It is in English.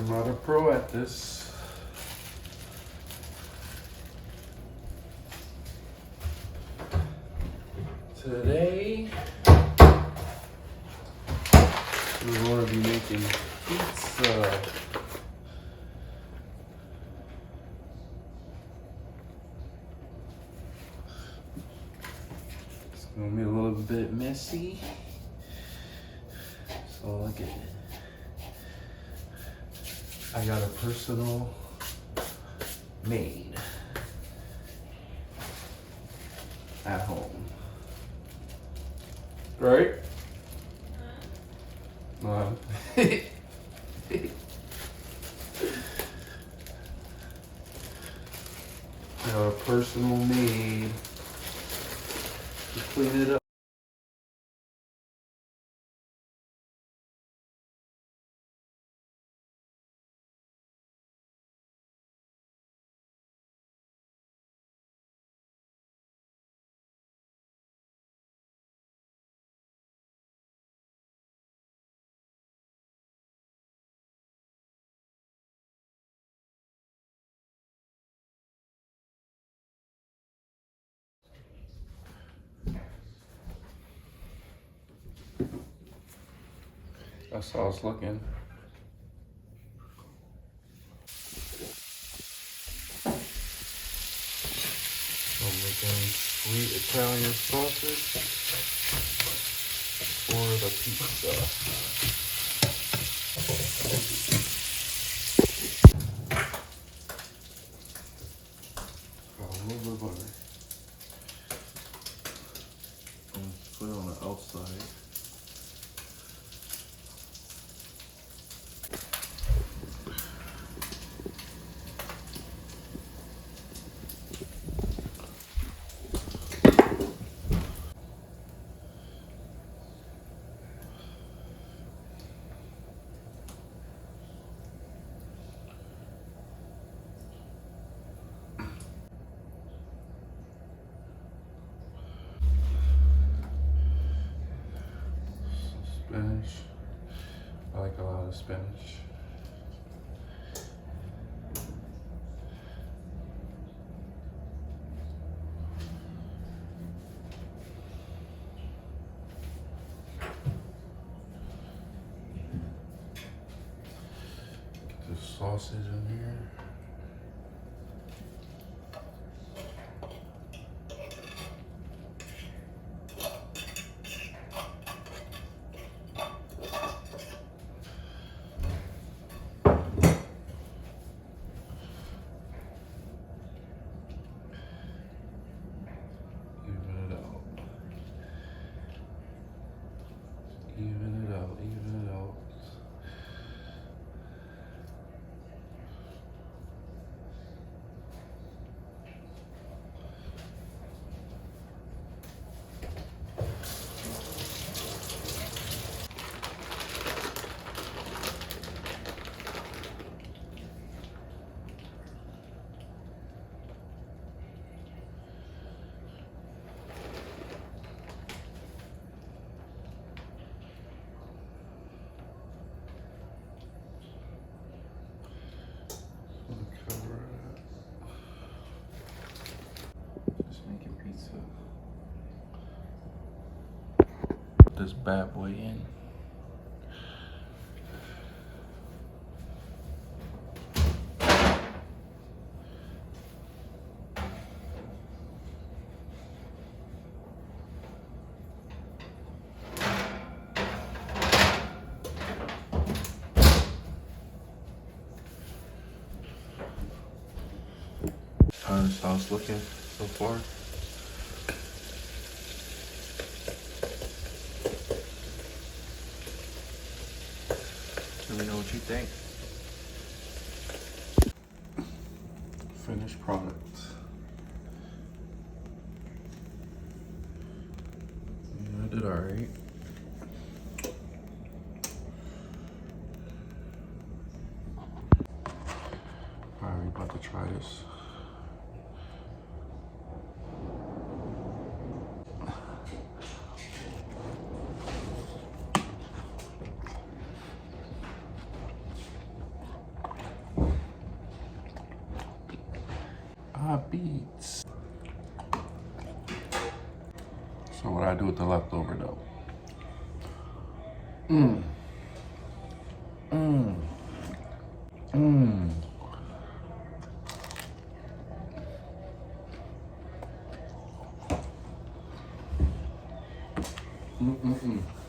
I'm not a pro at this. Today, we're going to be making pizza. It's going to be a little bit messy. So look at it. I got a personal maid at home. Right? I got a personal maid to clean it up. That's how it's looking. I'm making sweet Italian sausage for the pizza. A little bit of butter. And put it on the outside. Spinach. I like a lot of spinach. Get the sausage in here. Even it out, even it out. Cover it. Just making pizza. Put this bad boy in. How's how it's looking so far? Let me know what you think. Finished product. Yeah, I did alright. Alright, we about to try this. beets. So what I do with the leftover though? Mmm. Mmm. Mmm. Mm-mm-mm.